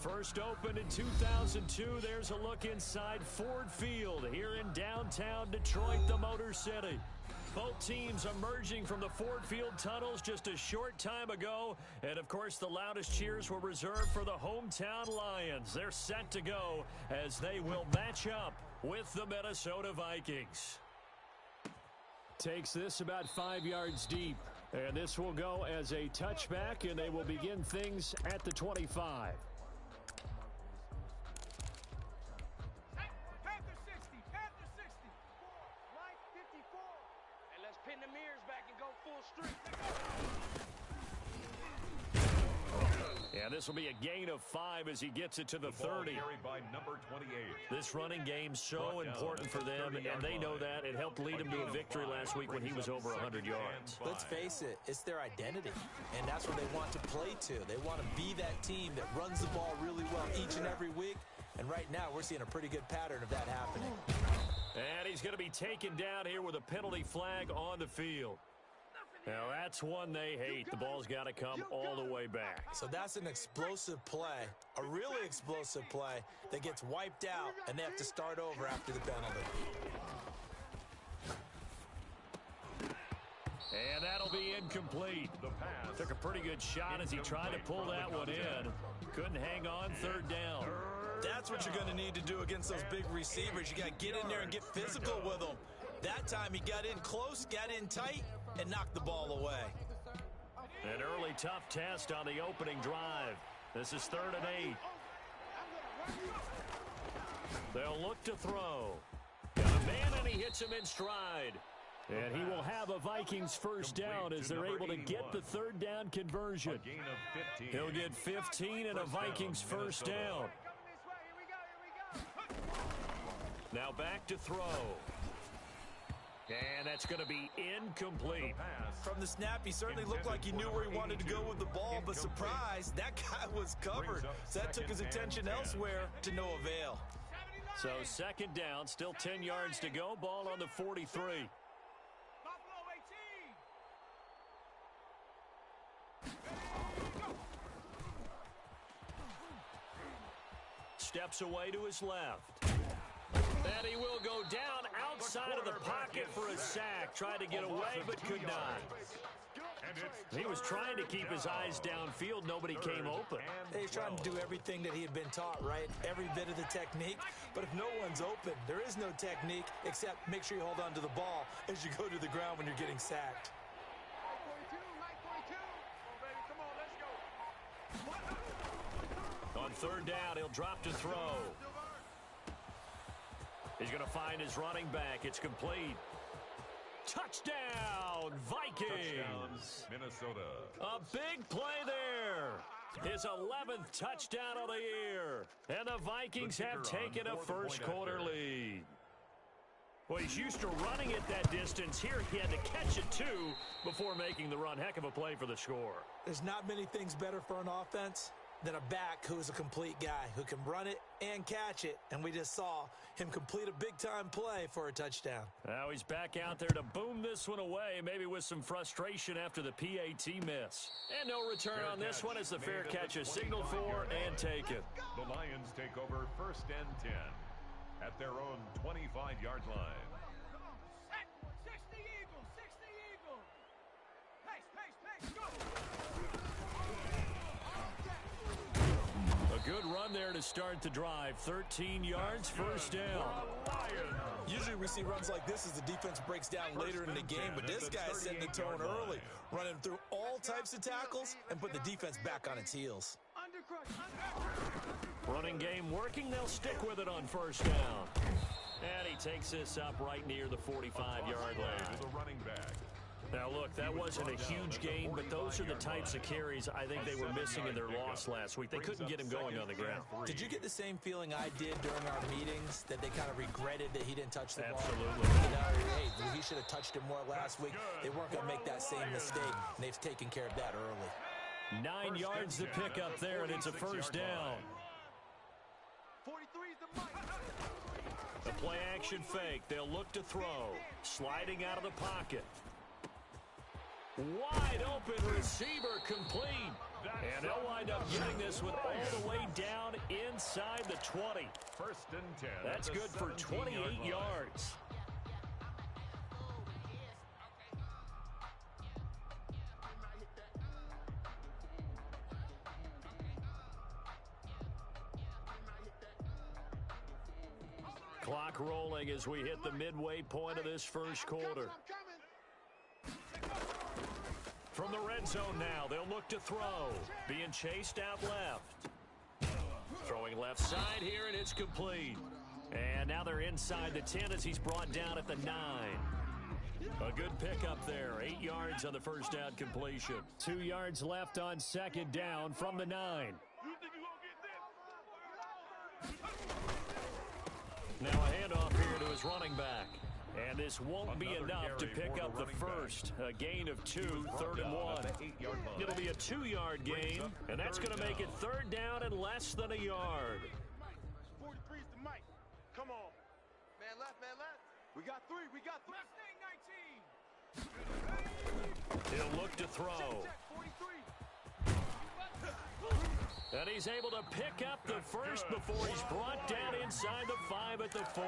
First opened in 2002, there's a look inside Ford Field here in downtown Detroit, the Motor City. Both teams emerging from the Ford Field tunnels just a short time ago. And, of course, the loudest cheers were reserved for the hometown Lions. They're set to go as they will match up with the Minnesota Vikings. Takes this about 5 yards deep. And this will go as a touchback, and they will begin things at the 25. Pin the mirrors back and go full street. Yeah, this will be a gain of 5 as he gets it to the 30. Carried by number 28. This running game so important for them, and they know that. It helped lead him to a victory last week when he was over 100 yards. Let's face it, it's their identity, and that's what they want to play to. They want to be that team that runs the ball really well each and every week, and right now we're seeing a pretty good pattern of that happening. And he's going to be taken down here with a penalty flag on the field. Now, that's one they hate. The ball's got to come all the way back. So that's an explosive play, a really explosive play that gets wiped out, and they have to start over after the penalty. And that'll be incomplete. Took a pretty good shot as he tried to pull that one in. Couldn't hang on, third down. That's what you're going to need to do against those big receivers. You got to get in there and get physical with them. That time he got in close, got in tight, and knocked the ball away. An early tough test on the opening drive. This is 3rd and 8. They'll look to throw. Got a man, and he hits him in stride. And he will have a Vikings first down as they're able to get the 3rd down conversion. He'll get 15 and a Vikings first down. Now back to throw. And that's going to be incomplete. From the snap, he certainly looked like he knew where he wanted to go with the ball, but surprise, that guy was covered. So that took his attention elsewhere to no avail. So 2nd down, still 10 yards to go. Ball on the 43. Steps away to his left. And he will go down outside of the pocket for a sack. Tried to get away, but could not. He was trying to keep his eyes downfield. Nobody came open. He's trying to do everything that he had been taught, right? Every bit of the technique. But if no one's open, there is no technique except make sure you hold on to the ball as you go to the ground when you're getting sacked. On 3rd down, he'll drop to throw. He's going to find his running back. It's complete. Touchdown, Vikings. Touchdown, Minnesota. A big play there. His 11th touchdown of the year. And the Vikings have taken a first-quarter lead. Well, he's used to running it that distance. Here he had to catch it, too, before making the run. Heck of a play for the score. There's not many things better for an offense than a back who is a complete guy who can run it and catch it. And we just saw him complete a big-time play for a touchdown. Now he's back out there to boom this one away, maybe with some frustration after the PAT miss. And no return on this one as the fair catch is signaled for and taken. The Lions take over 1st and 10 at their own 25-yard line. 60 Eagles, 60 Eagles. Pace, go. A good run there to start the drive. 13 yards, first down. Usually we see runs like this as the defense breaks down later in the game, but this guy is setting the tone early, running through all types of tackles and put the defense back on its heels. Running game working. They'll stick with it on first down. And he takes this up right near the 45-yard line. The running back. Now, look, that wasn't a huge gain, but those are the types of carries I think they were missing in their loss last week. They couldn't get him going on the ground. Did you get the same feeling I did during our meetings, that they kind of regretted that he didn't touch the ball? Absolutely. You know, hey, he should have touched him more last week. They weren't going to make that same mistake, and they've taken care of that early. 9 yards to pick up there, and it's a first down. 43's the mic. The play-action fake. They'll look to throw. Sliding out of the pocket. Wide open receiver complete. And they'll wind up getting this one all the way down inside the 20. First and 10. That's good for 28 yards. Clock rolling as we hit the midway point of this first quarter. From the red zone now, they'll look to throw. Being chased out left. Throwing left side here, and it's complete. And now they're inside the 10 as he's brought down at the 9. A good pickup there. 8 yards on the first down completion. 2 yards left on second down from the 9. Now a handoff here to his running back. And this won't be enough to pick up the first. A gain of 2, 3rd and 1. It'll be a 2-yard gain, and that's going to make it 3rd down and less than a yard. 43's the mic. Come on. Man left, man left. We got 3, we got 3. Left 19. He'll look to throw. Check, 43. And he's able to pick up the first before he's brought down inside the 5 at the 4.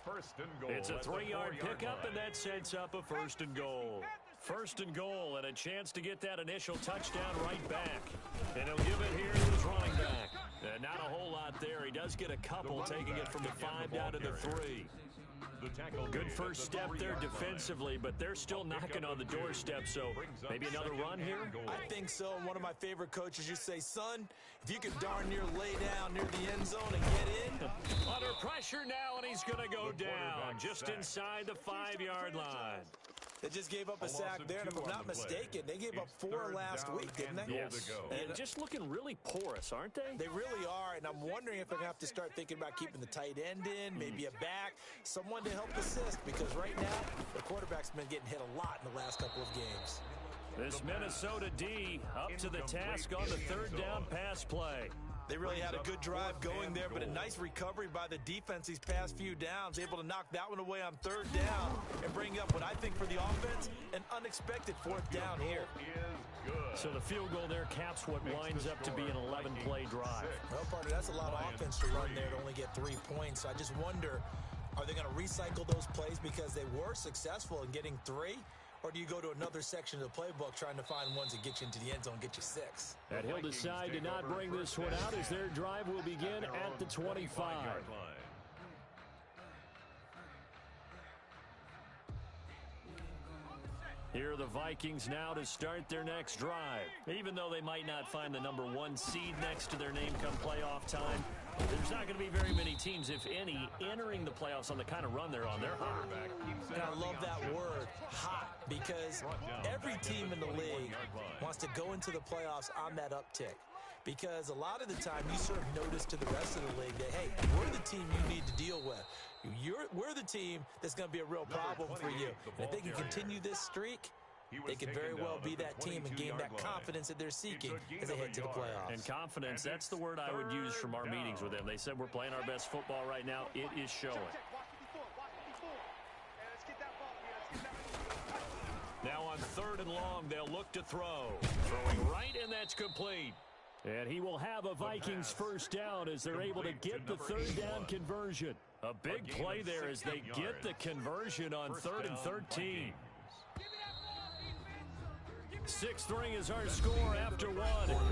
First and goal. It's a 3-yard pickup, and that sets up a 1st and goal. 1st and goal, and a chance to get that initial touchdown right back. And he'll give it here to his running back. And not a whole lot there. He does get a couple, taking it from the 5 down to the 3. Good first step there defensively, but they're still knocking on the doorstep, so maybe another run here? I think so. One of my favorite coaches used to say, son, if you can darn near lay down near the end zone and get in. Under pressure now, and he's going to go down just inside the 5-yard line. They just gave up a sack there, and if I'm not mistaken, they gave up 4 last week, didn't they? Yes, and just looking really porous, aren't they? They really are, and I'm wondering if they're going to have to start thinking about keeping the tight end in, maybe a back, someone to help assist, because right now, the quarterback's been getting hit a lot in the last couple of games. This Minnesota D up to the task on the 3rd down pass play. They really had a good drive going there, but a nice recovery by the defense these past few downs, able to knock that one away on 3rd down and bring up what I think for the offense, an unexpected 4th down here. So the field goal there caps what winds up to be an 11-play drive. Well, partner, that's a lot of offense to run there to only get 3 points. So I just wonder, are they going to recycle those plays because they were successful in getting 3? Or do you go to another section of the playbook trying to find ones that get you into the end zone, get you 6? And he'll decide to not bring this one out as their drive will begin at the 25. Here are the Vikings now to start their next drive. Even though they might not find the number 1 seed next to their name come playoff time, there's not going to be very many teams, if any, entering the playoffs on the kind of run they're on. They're hot. And I love that word, hot, because every team in the league wants to go into the playoffs on that uptick. Because a lot of the time you serve notice to the rest of the league that, hey, we're the team you need to deal with. We're the team that's going to be a real problem for you. And if they can continue this streak, they could very well be that team and gain that confidence that they're seeking as they head to the playoffs. And confidence, that's the word I would use from our meetings with them. They said we're playing our best football right now. It is showing. Now on 3rd and long, they'll look to throw. Throwing right, and that's complete. And he will have a Vikings 1st down as they're able to get the 3rd down conversion. A big play there as they get the conversion on 3rd and 13. 6-3 is our score after 1.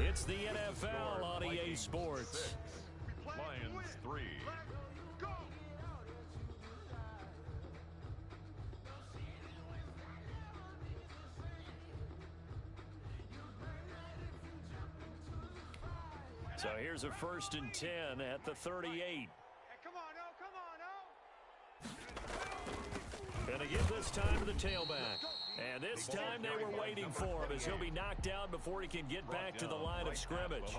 It's the NFL on EA Sports. Lions 3. So here's a 1st and 10 at the 38. Hey, come on, And again this time to the tailback. And this time they were waiting for him as he'll be knocked down before he can get back to the line of scrimmage.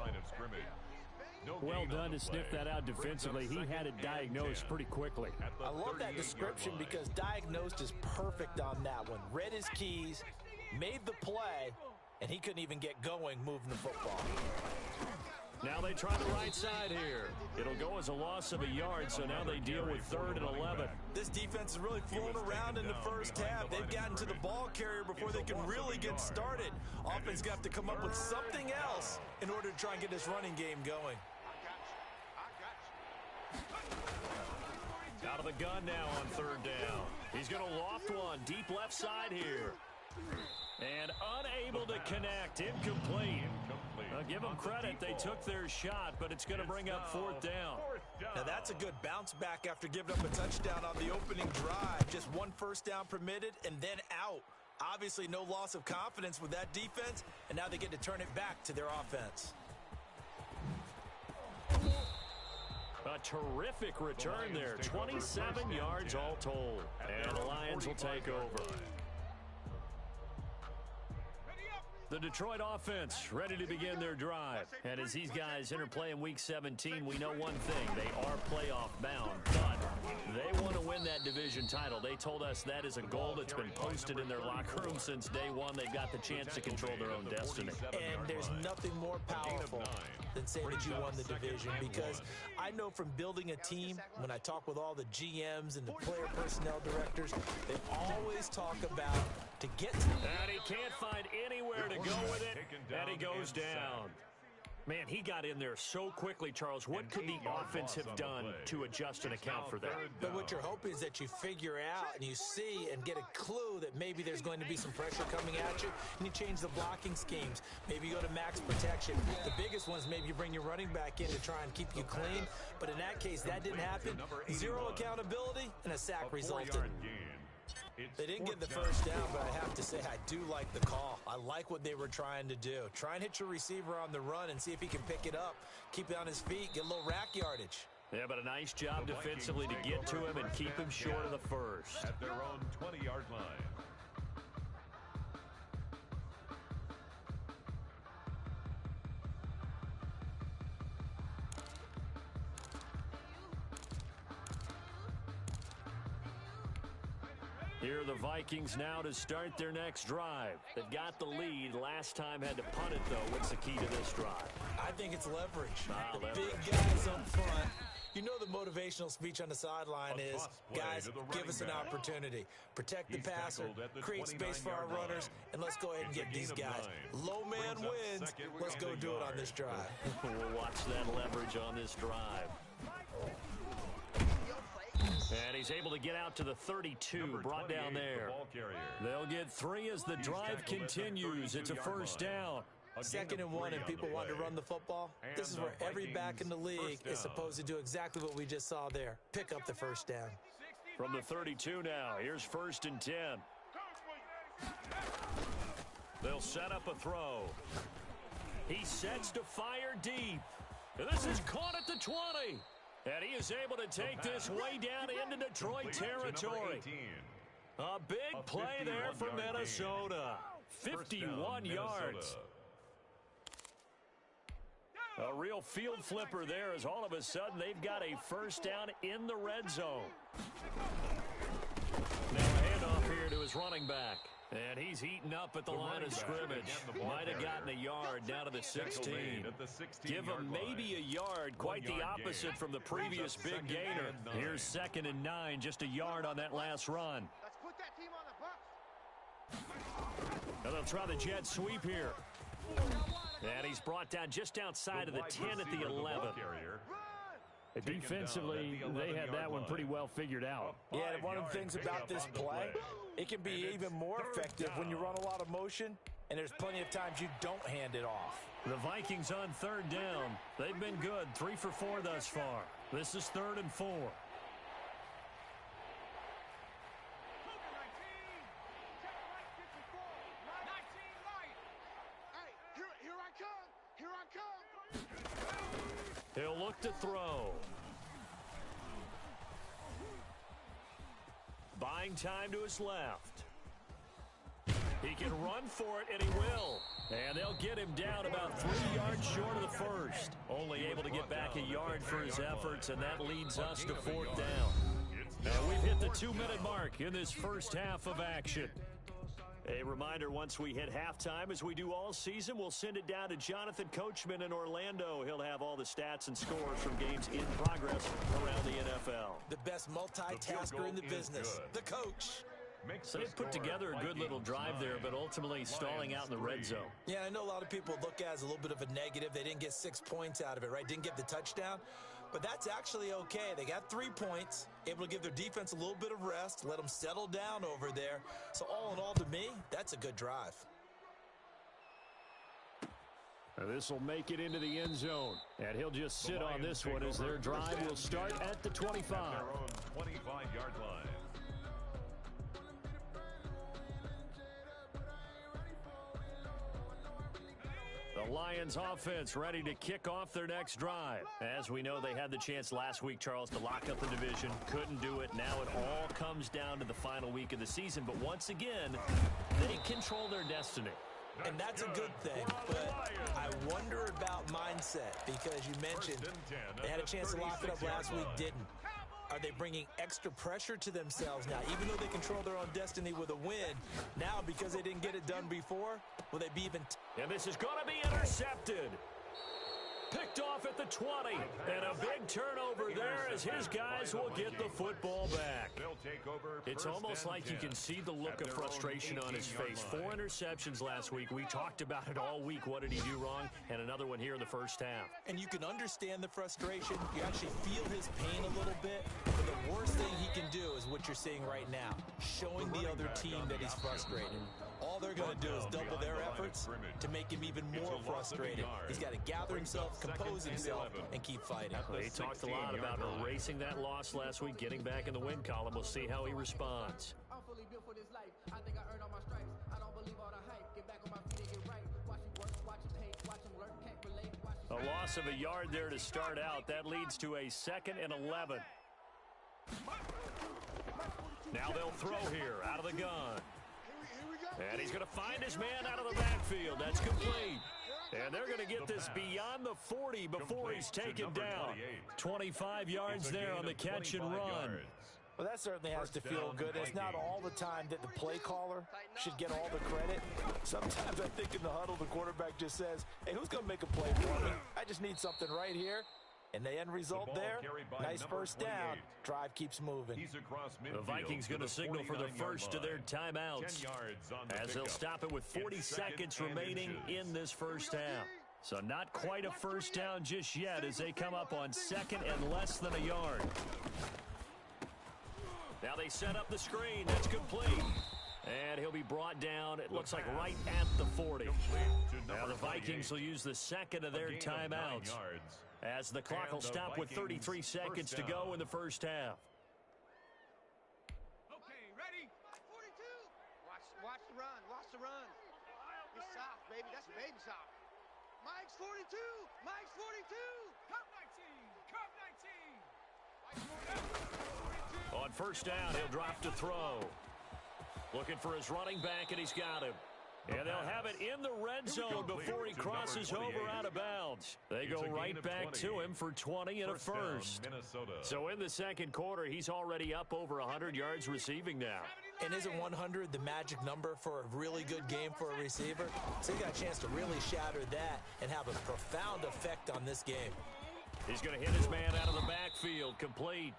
Well done to sniff that out defensively. He had it diagnosed pretty quickly. I love that description because diagnosed is perfect on that one. Read his keys, made the play, and he couldn't even get going moving the football. Now they try the right side here. It'll go as a loss of a yard, so now they deal with 3rd and 11. This defense is really flown around in the first half. They've gotten to the ball carrier before they can really get started. Offense got to have to come up with something else in order to try and get this running game going. Out of the gun now on 3rd down. He's going to loft one deep left side here. And unable to connect. Incomplete. Now give them credit. They took their shot, but it's going to bring up 4th down. Now that's a good bounce back after giving up a touchdown on the opening drive. Just 1 first down permitted and then out. Obviously no loss of confidence with that defense, and now they get to turn it back to their offense. A terrific return there. 27 yards all told. And the Lions will take over. The Detroit offense ready to begin their drive. And as these guys interplay in Week 17, we know one thing. They are playoff bound, but they want to win that division title. They told us that is a goal that's been posted in their locker room since day one. They've got the chance to control their own destiny. And there's nothing more powerful than saying that you won the division, because I know from building a team, when I talk with all the GMs and the player personnel directors, they always talk about to get to. And he can't find anywhere to go with it, and he goes down. Man, he got in there so quickly, Charles. What could the offense have done to adjust and account for that? But what you're hoping is that you figure out and you see and get a clue that maybe there's going to be some pressure coming at you, and you change the blocking schemes. Maybe you go to max protection. The biggest ones, maybe you bring your running back in to try and keep you clean. But in that case, that didn't happen. 0 accountability, and a sack resulted. They didn't get the first down, but I have to say I do like the call. I like what they were trying to do. Try and hit your receiver on the run and see if he can pick it up. Keep it on his feet, get a little rack yardage. Yeah, but a nice job defensively to get to him and keep him short of the first. At their own 20-yard line. Here are the Vikings now to start their next drive. They've got the lead. Last time had to punt it, though. What's the key to this drive? I think it's leverage. Leverage. Big guys up front. You know the motivational speech on the sideline is, guys, give us an opportunity. Protect the passer, create space for our runners, and let's go ahead and get these guys. Low man wins. Let's go do it on this drive. We'll watch that leverage on this drive. And he's able to get out to the 32, brought down there. They'll get 3 as the drive continues. It's a first down. 2nd and 1, and people want to run the football. This is where every back in the league is supposed to do exactly what we just saw there. Pick up the first down. From the 32 now, here's 1st and 10. They'll set up a throw. He sets to fire deep. And this is caught at the 20. And he is able to take this way down into Detroit territory. A big play there for Minnesota. 51 yards. A real field flipper there, as all of a sudden they've got a first down in the red zone. Now a handoff here to his running back. And he's heating up at the line of scrimmage. Might have gotten a yard down to the 16. Give him maybe a yard, quite the opposite from the previous big gainer. Here's 2nd and 9, just a yard on that last run. Let's put that team on the bus. And they'll try the jet sweep here. And he's brought down just outside of the 10 at the 11. Defensively, they had that one pretty well figured out. Yeah, and one of the things about this play, it can be even more effective when you run a lot of motion, and there's plenty of times you don't hand it off. The Vikings on 3rd down. They've been good, 3 for 4 thus far. This is 3rd and 4. He'll look to throw. Buying time to his left. He can run for it, and he will. And they'll get him down about 3 yards short of the first. Only able to get back a yard for his efforts, and that leads us to 4th down. Now we've hit the 2-minute mark in this first half of action. A reminder, once we hit halftime, as we do all season, we'll send it down to Jonathan Coachman in Orlando. He'll have all the stats and scores from games in progress around the NFL. The best multitasker in the business, the coach. So they've put together a good little drive there, but ultimately stalling out in the red zone. Yeah, I know a lot of people look at it as a little bit of a negative. They didn't get 6 points out of it, right? Didn't get the touchdown. But that's actually okay. They got 3 points, able to give their defense a little bit of rest, let them settle down over there. So all in all, to me, that's a good drive. This will make it into the end zone, and he'll just sit on this one as their drive will start at the 25. At their own 25-yard line. The Lions offense ready to kick off their next drive. As we know, they had the chance last week, Charles, to lock up the division. Couldn't do it. Now it all comes down to the final week of the season. But once again, they control their destiny. And that's a good thing, but I wonder about mindset because you mentioned they had a chance to lock it up last week, didn't. Are they bringing extra pressure to themselves now? Even though they control their own destiny with a win, now because they didn't get it done before, will they be even... And this is going to be intercepted. Picked off at the 20. And a big turnover there as his guys will get the football back. It's almost like you can see the look of frustration on his face. 4 interceptions last week. We talked about it all week. What did he do wrong? And another one here in the first half. And you can understand the frustration. You actually feel his pain a little bit. But the worst thing he can do is what you're seeing right now, showing the other team that he's frustrated. All they're going to do is double their efforts to make him even more frustrated. He's got to gather himself, compose himself, and keep fighting. He talked a lot about erasing that loss last week, getting back in the win column. We'll see how he responds. I'm fully built for this life. I think I earned all my stripes. I don't believe all the hype. Get back on my feet and get right. Watch him work, watch him hate, watch him lurk, can't relate. A loss of a yard there to start out. That leads to a 2nd and 11. Now they'll throw here out of the gun. And he's going to find his man out of the backfield. That's complete. And they're going to get this beyond the 40 before he's taken down. 25 yards there on the catch and run. Well, that certainly has to feel good. It's not all the time that the play caller should get all the credit. Sometimes I think in the huddle, the quarterback just says, hey, who's going to make a play for me? I just need something right here. And the end result there, nice first down. Drive keeps moving. The Vikings going to signal for the first of their timeouts as they'll stop it with 40 seconds remaining in this first half. So not quite a first down just yet as they come up on 2nd and less than a yard. Now they set up the screen. That's complete. And he'll be brought down, it looks like right at the 40. Now the Vikings will use the 2nd of their timeouts as the clock will stop with 33 seconds to go in the first half. Okay, ready? 42. Watch the run. Watch the run. It's soft, baby. That's baby soft. Mike's 42. Mike's 42. Cup 19. Cup 19. On first down, he'll drop to throw. Looking for his running back, and he's got him. And they'll have it in the red zone before he crosses over out of bounds. They go right back to him for 20 and a first. So in the second quarter, he's already up over 100 yards receiving now. And isn't 100 the magic number for a really good game for a receiver? So he got a chance to really shatter that and have a profound effect on this game. He's going to hit his man out of the backfield, complete.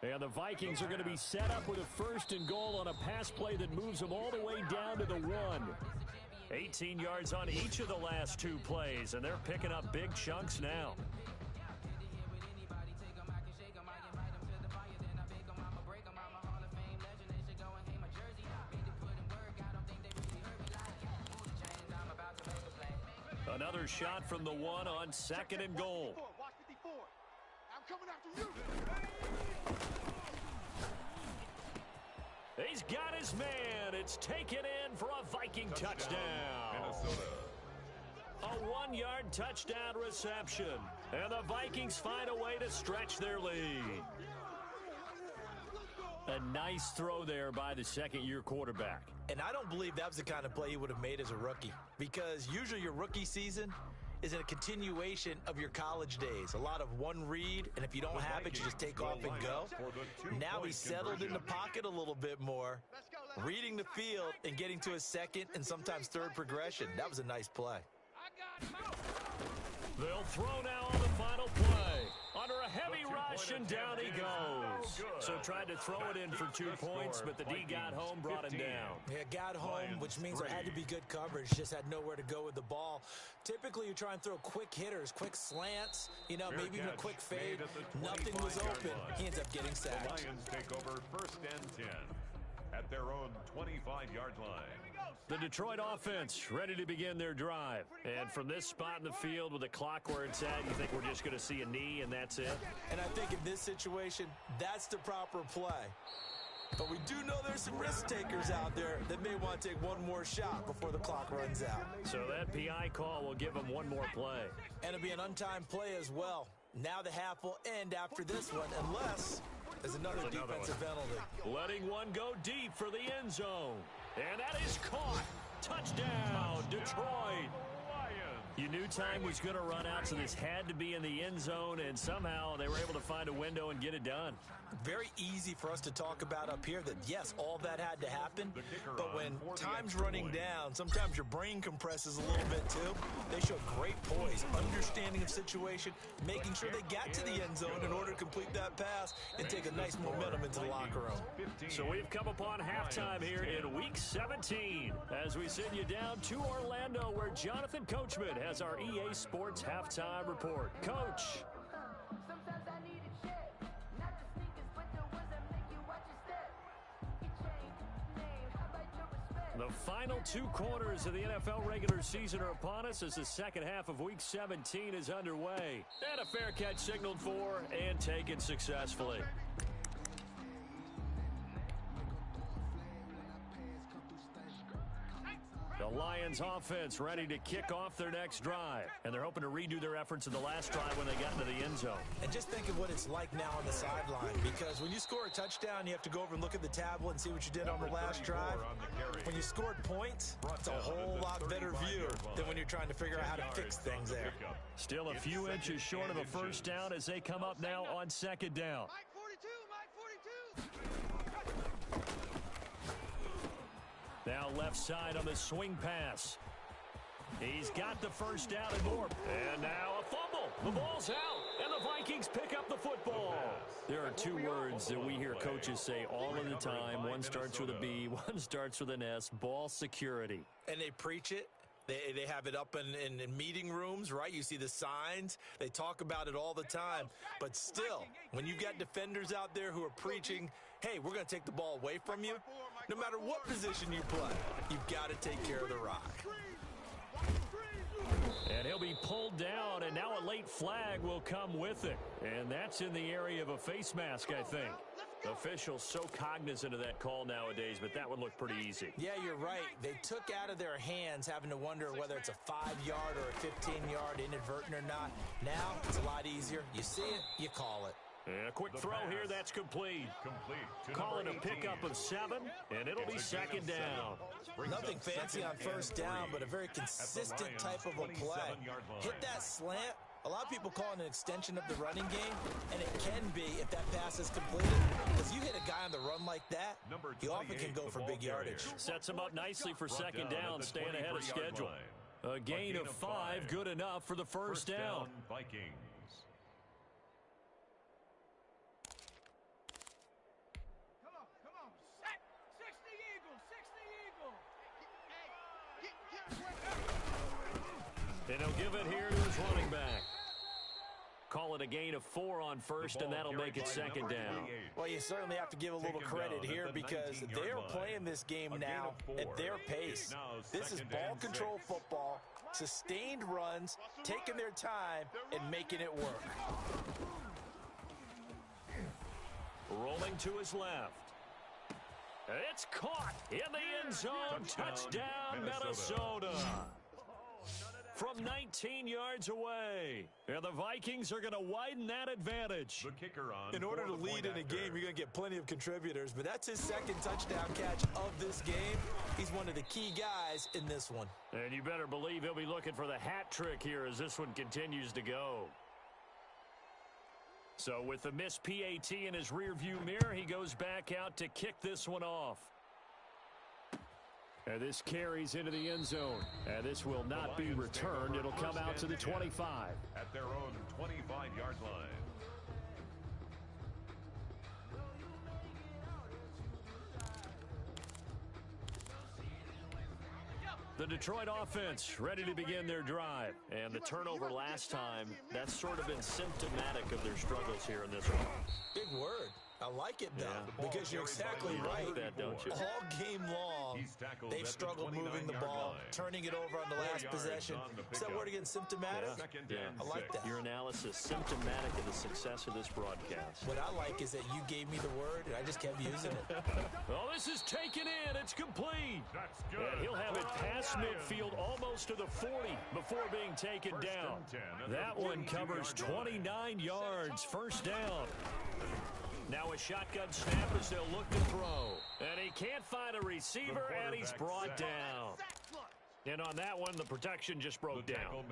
And the Vikings are going to be set up with a 1st and goal on a pass play that moves them all the way down to the 1. 18 yards on each of the last 2 plays, and they're picking up big chunks now. Another shot from the 1 on 2nd and goal. Watch 54. I'm coming after you. He's got his man. It's taken in for a Viking touchdown. A 1-yard touchdown reception. And the Vikings find a way to stretch their lead. A nice throw there by the second-year quarterback. And I don't believe that was the kind of play he would have made as a rookie. Because usually your rookie season is in a continuation of your college days. A lot of one read, and if you don't have it, you just take off and go. Now he's settled in the pocket a little bit more. Let's go. reading the field and getting to a second and sometimes third progression. That was a nice play. They'll throw now on the final play. Under a heavy rush, and down he goes. So tried to throw it in for 2 points, but the D got home, brought him down. Yeah, got home, which means there had to be good coverage. Just had nowhere to go with the ball. Typically, you try and throw quick hitters, quick slants, maybe even a quick fade. Nothing was open. He ends up getting sacked. The Lions take over 1st and 10 at their own 25-yard line. The Detroit offense ready to begin their drive. And from this spot in the field with the clock where it's at, you think we're just going to see a knee and that's it? And I think in this situation, that's the proper play. But we do know there's some risk takers out there that may want to take one more shot before the clock runs out. So that PI call will give them one more play. And it'll be an untimed play as well. Now the half will end after this one, unless there's another defensive penalty. Letting one go deep for the end zone. And that is caught. Touchdown, Detroit. You knew time was going to run out, so this had to be in the end zone, and somehow they were able to find a window and get it done. Very easy for us to talk about up here that, yes, all that had to happen, but when time's running down, sometimes your brain compresses a little bit too. They showed great poise, understanding of situation, making sure they got to the end zone in order to complete that pass and take a nice momentum into the locker room. So we've come upon halftime here in Week 17 as we send you down to Orlando, where Jonathan Coachman has our EA Sports Halftime Report. Coach. Sometimes I need a check, not the sneakers, but the ones that make you watch your step. You change name, how about your respect? The final 2 quarters of the NFL regular season are upon us as the second half of Week 17 is underway. And a fair catch signaled for and taken successfully. The Lions offense ready to kick off their next drive. And they're hoping to redo their efforts in the last drive when they got into the end zone. And just think of what it's like now on the sideline, because when you score a touchdown, you have to go over and look at the tablet and see what you did on the last drive. When you scored points, it's a whole lot better view than when you're trying to figure out how to fix things there. Still a few inches short of a first down as they come up now on second down. Mike 42, Mike 42. Now left side on the swing pass. He's got the first down and more. And now a fumble. The ball's out, and the Vikings pick up the football. There are 2 words that we hear coaches say all of the time. One starts with a B, one starts with an S. Ball security. And they preach it. They have it up in meeting rooms, right? You see the signs. They talk about it all the time. But still, when you've got defenders out there who are preaching, hey, we're going to take the ball away from you, no matter what position you play, you've got to take care of the rock. And he'll be pulled down, and now a late flag will come with it. And that's in the area of a face mask, I think. Officials so cognizant of that call nowadays, but that would look pretty easy. Yeah, you're right. They took out of their hands having to wonder whether it's a 5-yard or a 15-yard inadvertent or not. Now, it's a lot easier. You see it, you call it. And a quick throw here, that's complete. Calling a pickup of 7, and it'll be second down. Nothing fancy on first down, but a very consistent type of a play. Hit that slant. A lot of people call it an extension of the running game, and it can be if that pass is completed. Because you hit a guy on the run like that, he often can go for big yardage. Sets him up nicely for second down, staying ahead of schedule. A gain of 5, good enough for the first down. Vikings. Come on, set, 60 Eagles, 60 Eagles. And he'll give it here to his running back. Call it a gain of 4 on first, and that'll make it second down. Well, you certainly have to give a little credit here because they're playing this game now at their pace. This is ball control football, sustained runs, taking their time, and making it work. Rolling to his left. It's caught in the end zone. Touchdown, Minnesota. From 19 yards away. And the Vikings are going to widen that advantage. The kicker on. In order to lead in a game, you're going to get plenty of contributors, but that's his second touchdown catch of this game. He's one of the key guys in this one. And you better believe he'll be looking for the hat trick here as this one continues to go. So with the missed PAT in his rearview mirror, he goes back out to kick this one off. And this carries into the end zone. And this will not be returned. It'll come out to the 25. At their own 25-yard line. The Detroit offense ready to begin their drive. And the turnover last time, that's sort of been symptomatic of their struggles here in this one. Big word. I like it, though, because you're exactly right. That, don't you? All game long, they've struggled moving the ball, turning it over on the last possession. Is that word again, symptomatic? Yeah. I like that. Your analysis, symptomatic of the success of this broadcast. What I like is that you gave me the word, and I just kept using it. Well, this is taken in. It's complete. That's good. And he'll have it past midfield almost to the 40 before being taken down. That one covers 29 yards. First down. Now a shotgun snap as they'll look to throw. And he can't find a receiver, and he's brought down. And on that one, the protection just broke down.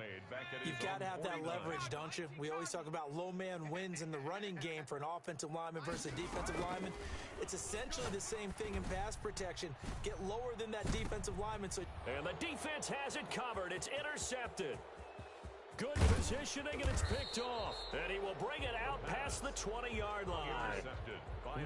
You've got to have that leverage, don't you? We always talk about low man wins in the running game for an offensive lineman versus a defensive lineman. It's essentially the same thing in pass protection. Get lower than that defensive lineman. And the defense has it covered. It's intercepted. Good positioning, and it's picked off. And he will bring it out past the 20-yard line.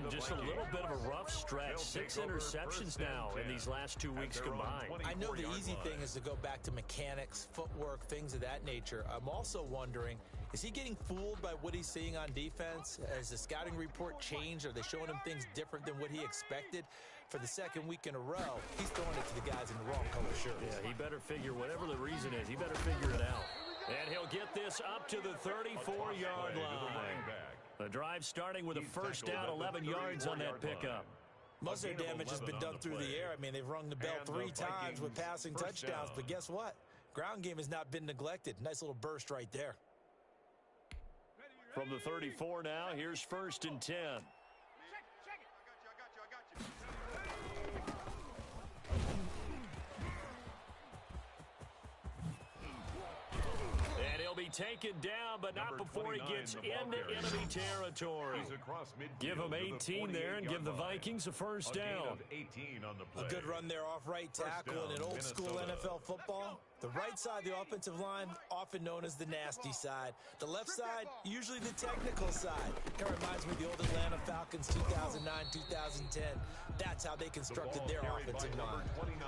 Just a little bit of a rough stretch. 6 interceptions now in these last 2 weeks combined. I know the easy thing is to go back to mechanics, footwork, things of that nature. I'm also wondering, is he getting fooled by what he's seeing on defense? Has the scouting report changed? Are they showing him things different than what he expected? For the second week in a row, he's throwing it to the guys in the wrong color shirts. Yeah, he better figure, whatever the reason is, he better figure it out. And he'll get this up to the 34-yard line. The drive starting with a first down, 11 yards on that pickup. Most of their damage has been done through the air. I mean, they've rung the bell 3 times with passing touchdowns. But guess what? Ground game has not been neglected. Nice little burst right there. From the 34 now, here's 1st and 10. Be taken down, but not before he gets into enemy territory. Give him 18 there and give the Vikings a first down. A good run there off right tackle in an old school NFL football. The right side, the offensive line, often known as the nasty side. The left side, usually the technical side. Kind of reminds me of the old Atlanta Falcons 2009, 2010. That's how they constructed their offensive line.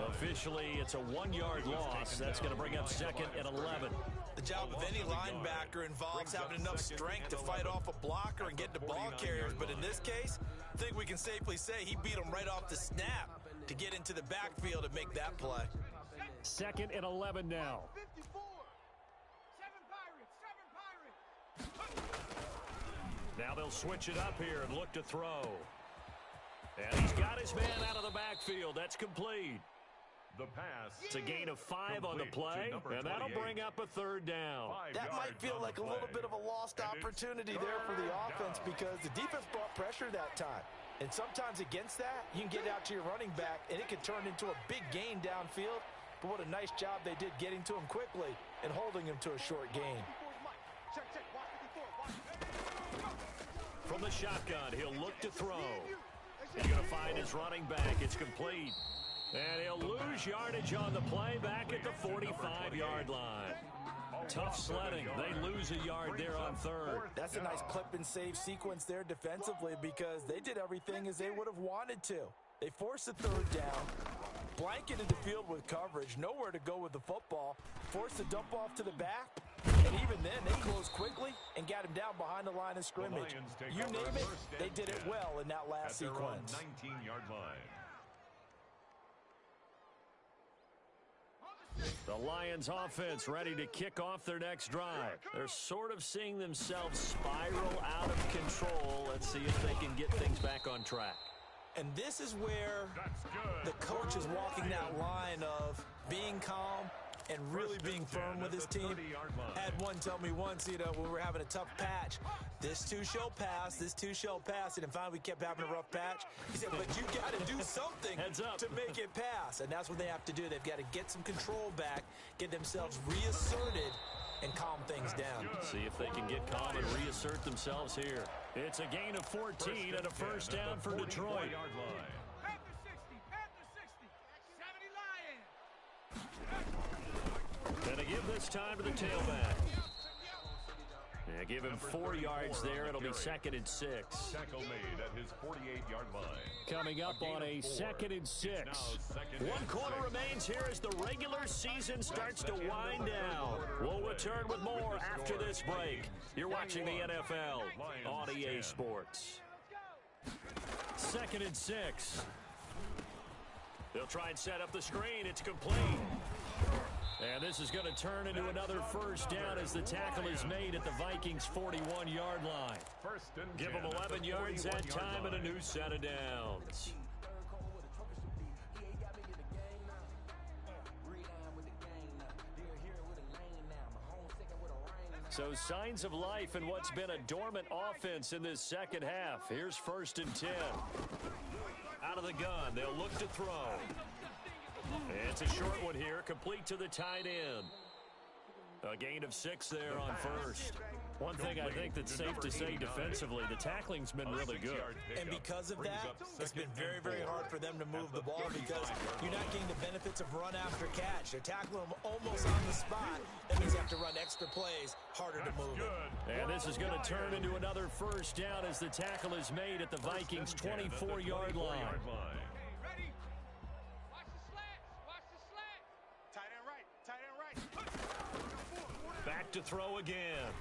Officially, it's a 1-yard loss. That's going to bring up 2nd and 11. The job of any linebacker involves having enough strength to fight off a blocker and get to ball carriers. But in this case, I think we can safely say he beat him right off the snap to get into the backfield and make that play. 2nd and 11 now. 54. 7 Pirates. Now they'll switch it up here and look to throw. And he's got his man out of the backfield. That's complete. The pass. It's a gain of 5 on the play, and that'll bring up a 3rd down. That might feel like a little bit of a lost opportunity there for the offense because the defense brought pressure that time. And sometimes against that, you can get out to your running back, and it can turn into a big gain downfield. But what a nice job they did getting to him quickly and holding him to a short gain. From the shotgun, he'll look to throw. He's going to find his running back. It's complete. And he'll lose yardage on the play back at the 45-yard line. Tough sledding. They lose a yard there on 3rd. That's a nice clip and save sequence there defensively because they did everything as they would have wanted to. They forced a 3rd down, blanketed the field with coverage, nowhere to go with the football, forced a dump off to the back, and even then they closed quickly and got him down behind the line of scrimmage. You name it, they did it well in that last sequence. 19-yard line. The Lions offense ready to kick off their next drive. They're sort of seeing themselves spiral out of control. Let's see if they can get things back on track. And this is where the coach is walking that line of being calm and really being firm with his team. Had one tell me once, when we were having a tough patch, this too shall pass, this too shall pass. And finally we kept having a rough patch. He said, but you got to do something to make it pass. And that's what they have to do. They've got to get some control back, get themselves reasserted, and calm things down. See if they can get calm and reassert themselves here. It's a gain of 14 and a first down for Detroit. Panther 60, Panther 60. 70 line. give this time to the tailback. Yeah, give him 4 yards there. It'll be 2nd and 6. Tackle made at his 48-yard line. Coming up on a 2nd and 6. 1 quarter remains here as the regular season starts to wind down. We'll return with more after this break. You're watching the NFL on EA Sports. 2nd and 6. They'll try and set up the screen. It's complete. And this is going to turn into another first down as the tackle is made at the Vikings' 41-yard line. Give them 11 yards that time and a new set of downs. So signs of life in what's been a dormant offense in this second half. Here's 1st and 10. Out of the gun, they'll look to throw. It's a short one here, complete to the tight end. A gain of 6 there on 1st. One thing I think that's safe to say defensively, the tackling's been really good. And because of that, it's been very, very hard for them to move the ball because you're not getting the benefits of run after catch. They're tackling them almost on the spot. That means you have to run extra plays, harder to move it. And this is going to turn into another first down as the tackle is made at the Vikings' 24-yard line. Back to throw again.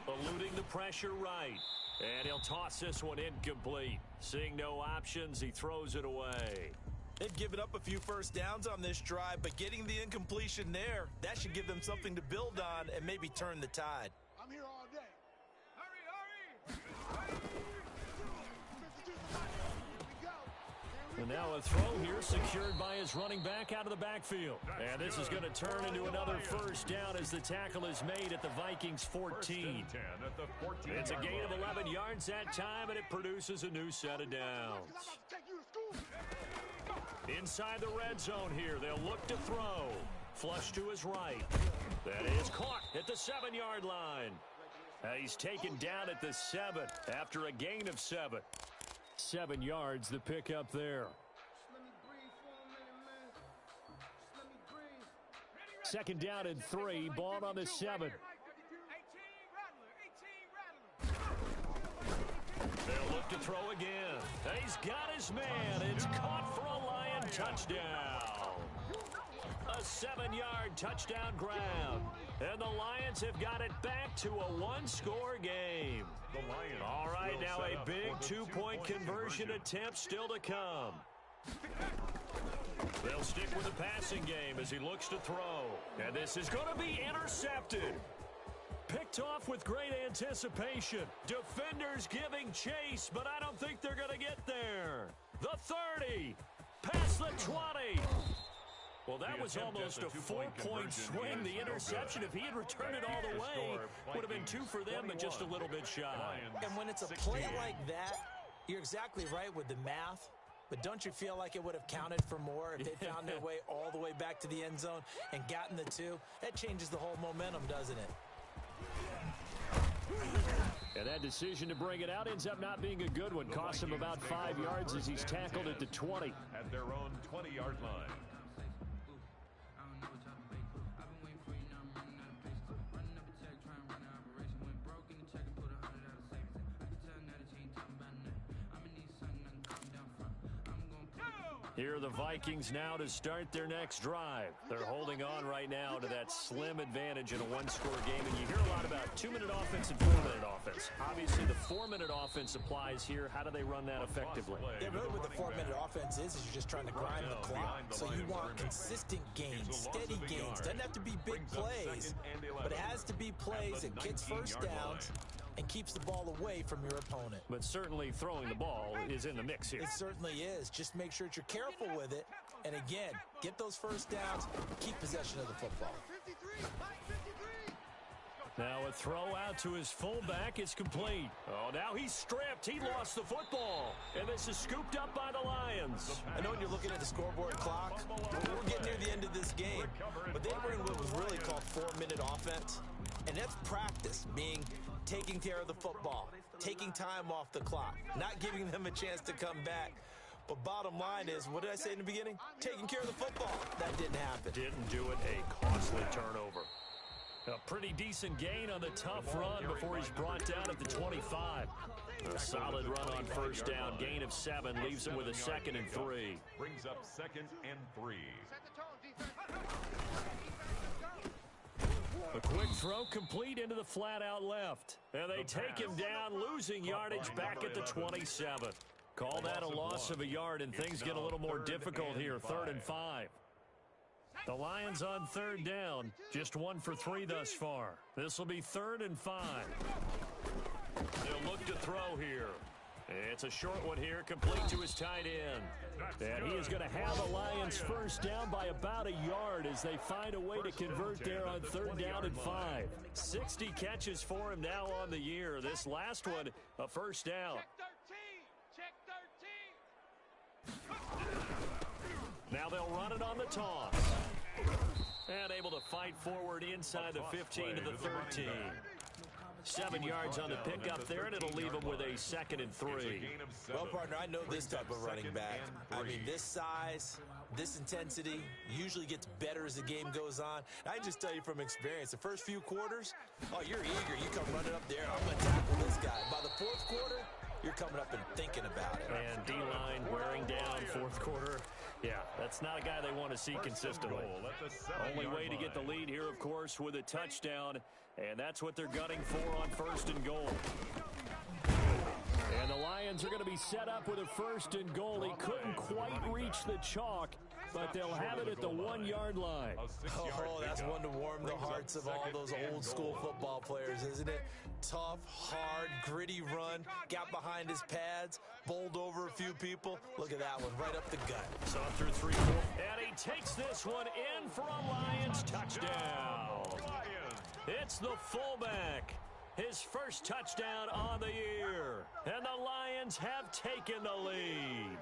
Eluding the pressure right. And he'll toss this one incomplete. Seeing no options, he throws it away. They've given up a few first downs on this drive, but getting the incompletion there, that should give them something to build on and maybe turn the tide. I'm here all day. And now a throw here secured by his running back out of the backfield. And this is going to turn into another first down as the tackle is made at the Vikings' 14. It's a gain of 11 yards that time, and it produces a new set of downs. Inside the red zone here, they'll look to throw. Flush to his right. That is caught at the 7-yard line. He's taken down at the 7 after a gain of 7. 7 yards, the pickup there. 2nd down and 3, ball on the 7. They'll look to throw again. He's got his man. It's caught for a Lion touchdown. A 7-yard touchdown grab. And the Lions have got it back to a 1-score game. All right, now a big 2-point conversion attempt still to come. They'll stick with the passing game as he looks to throw. And this is going to be intercepted. Picked off with great anticipation. Defenders giving chase, but I don't think they're going to get there. The 30, past the 20. Well, that was almost a 4-point swing. The interception, if he had returned it all the way, would have been 2 for them, but just a little bit shy. And when it's a play like that, you're exactly right with the math. But don't you feel like it would have counted for more if they found their way all the way back to the end zone and gotten the 2? That changes the whole momentum, doesn't it? And that decision to bring it out ends up not being a good one. Costs him about 5 yards as he's tackled at the 20. At their own 20-yard line. Here are the Vikings now to start their next drive. They're holding on right now to that slim advantage in a 1-score game. And you hear a lot about 2-minute offense and 4-minute offense. Obviously, the 4-minute offense applies here. How do they run that effectively? Yeah, really what the 4-minute offense is you're just trying to grind the clock. So you want consistent gains, steady gains. Doesn't have to be big plays, but it has to be plays that gets first downs and keeps the ball away from your opponent. But certainly throwing the ball is in the mix here. It certainly is. Just make sure that you're careful with it. And again, get those first downs, keep possession of the football. Now a throw out to his fullback is complete. Oh, now he's stripped. He lost the football. And this is scooped up by the Lions. I know when you're looking at the scoreboard clock, we're getting near the end of this game. But they were in what was really called 4-minute offense. And that's practice, meaning taking care of the football, taking time off the clock, not giving them a chance to come back. But bottom line is, what did I say in the beginning? Taking care of the football. That didn't happen. Didn't do it. A costly turnover. A pretty decent gain on the tough run before he's brought down at the 25. A solid run on first down. Gain of 7 leaves him with a 2nd and 3. Brings up 2nd and 3. A quick throw complete into the flat out left. And they take him down, losing yardage back at the 27. Call that a loss of a yard, and things get a little more difficult here. 3rd and 5. The Lions on 3rd down. Just 1 for 3 thus far. This will be 3rd and 5. They'll look to throw here. It's a short one here, complete to his tight end. And he is going to have the Lions first down by about a yard as they find a way to convert there on 3rd down and 5. 60 catches for him now on the year. This last one, a first down. Check 13. Now they'll run it on the toss. And able to fight forward inside the 15 to the 13. 7 yards on the pickup there, and it'll leave him with a 2nd and 3. Well, partner, I know this type of running back. I mean, this size, this intensity usually gets better as the game goes on. I can just tell you from experience, the first few quarters, oh, you're eager. You come running up there, I'm going to tackle this guy. By the 4th quarter, you're coming up and thinking about it. And D-line wearing down 4th quarter. Yeah, that's not a guy they want to see consistently. Only way to get the lead here, of course, with a touchdown. And that's what they're gunning for on 1st and goal. And the Lions are going to be set up with a 1st and goal. He couldn't quite reach the chalk, but they'll have it at the 1-yard line. Oh, that's one to warm the hearts of all those old school football players, isn't it? Tough, hard, gritty run, got behind his pads, bowled over a few people. Look at that one, right up the gut. Saw through 3-4. And he takes this one in for a Lions touchdown. It's the fullback. His first touchdown on the year. And the Lions have taken the lead.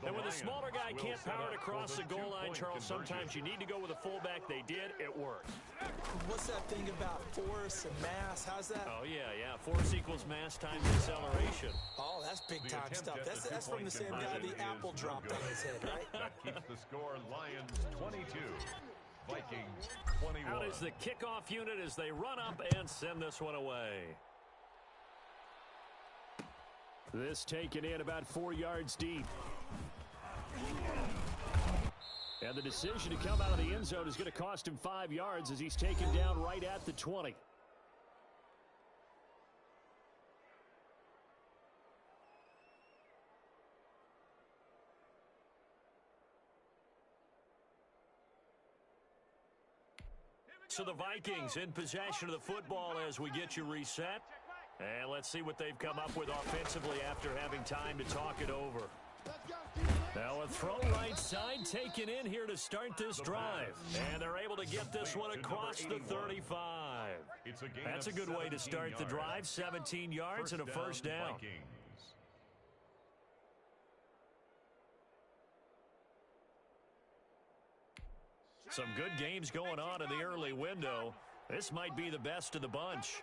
And when the smaller guy can't power it across the goal line, Charles, sometimes you need to go with a fullback. They did. It worked. What's that thing about force and mass? How's that? Oh, yeah. Force equals mass times acceleration. Oh, that's big-time stuff. That's from the same guy the apple dropped on his head, right? That keeps the score Lions 22. Vikings 21. Out is the kickoff unit as they run up and send this one away. This taken in about 4 yards deep. And the decision to come out of the end zone is going to cost him 5 yards as he's taken down right at the 20. So the Vikings in possession of the football as we get you reset. And let's see what they've come up with offensively after having time to talk it over. Now a throw right side taken in here to start this drive. And they're able to get this one across the 35. That's a good way to start the drive. 17 yards and a first down. Some good games going on in the early window. This might be the best of the bunch.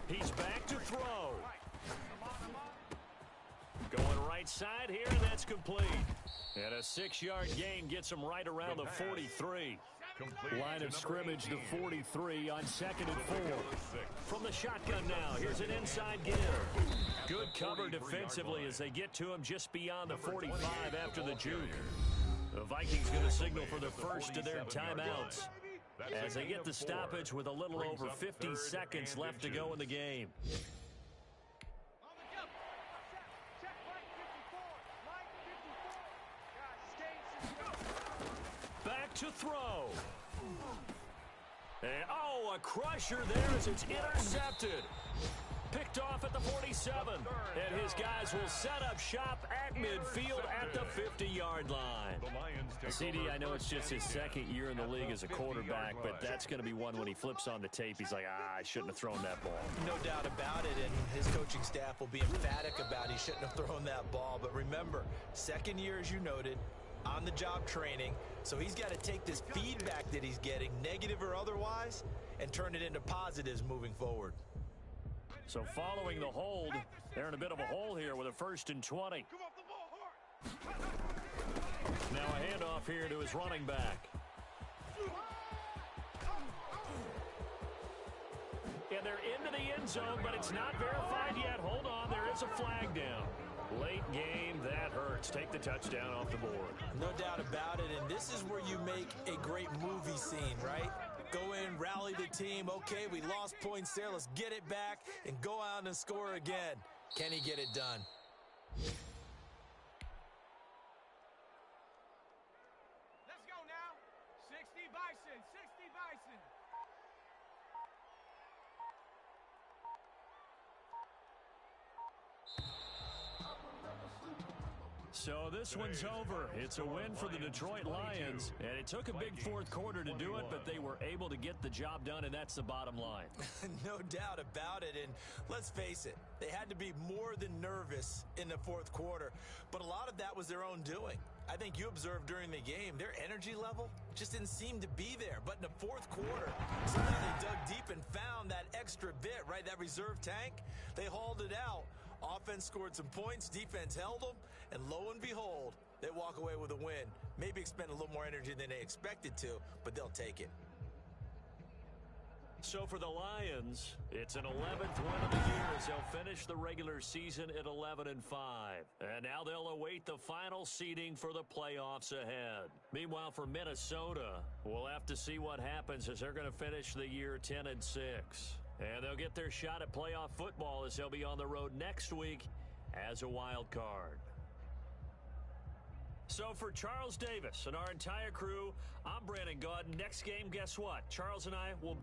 He's back to throw. Going right side here, and that's complete. And a 6-yard gain gets him right around the 43. Line of scrimmage, the 43 on 2nd and 4. From the shotgun now, here's an inside give. Good cover defensively as they get to him just beyond the 45 after the juke. The Vikings going to signal for the first of their timeouts as they get the stoppage with a little over 50 seconds left to go in the game. Back to throw. And, a crusher there as it's intercepted. Picked off at the 47. And his guys will set up shop at midfield at the 50-yard line. CD, I know it's just his 2nd year in the league as a quarterback, but that's going to be one when he flips on the tape. He's like, I shouldn't have thrown that ball. No doubt about it, and his coaching staff will be emphatic about he shouldn't have thrown that ball. But remember, 2nd year, as you noted, on-the-job training. So he's got to take this feedback that he's getting, negative or otherwise, and turn it into positives moving forward. So following the hold, they're in a bit of a hole here with a 1st and 20. Now a handoff here to his running back. And they're into the end zone, but it's not verified yet. Hold on, there is a flag down. Late game, that hurts. Take the touchdown off the board. No doubt about it, and this is where you make a great movie scene, right? Go in, rally the team. Okay, we lost points there. Let's get it back and go out and score again. Can he get it done? Let's go now. 60 Bison, 60 Bison. So this one's over. It's a win for the Detroit Lions, and it took a big 4th quarter to do it, but they were able to get the job done, and that's the bottom line. No doubt about it, and let's face it, they had to be more than nervous in the 4th quarter, but a lot of that was their own doing. I think you observed during the game, their energy level just didn't seem to be there, but in the 4th quarter, somehow they dug deep and found that extra bit, right, that reserve tank. They hauled it out. Offense scored some points, defense held them, and lo and behold, they walk away with a win. Maybe expend a little more energy than they expected to, but they'll take it. So for the Lions, it's an 11th win of the year as they'll finish the regular season at 11-5. And now they'll await the final seeding for the playoffs ahead. Meanwhile, for Minnesota, we'll have to see what happens as they're going to finish the year 10-6. And they'll get their shot at playoff football as they'll be on the road next week as a wild card. So for Charles Davis and our entire crew, I'm Brandon Gaudin. Next game, guess what? Charles and I will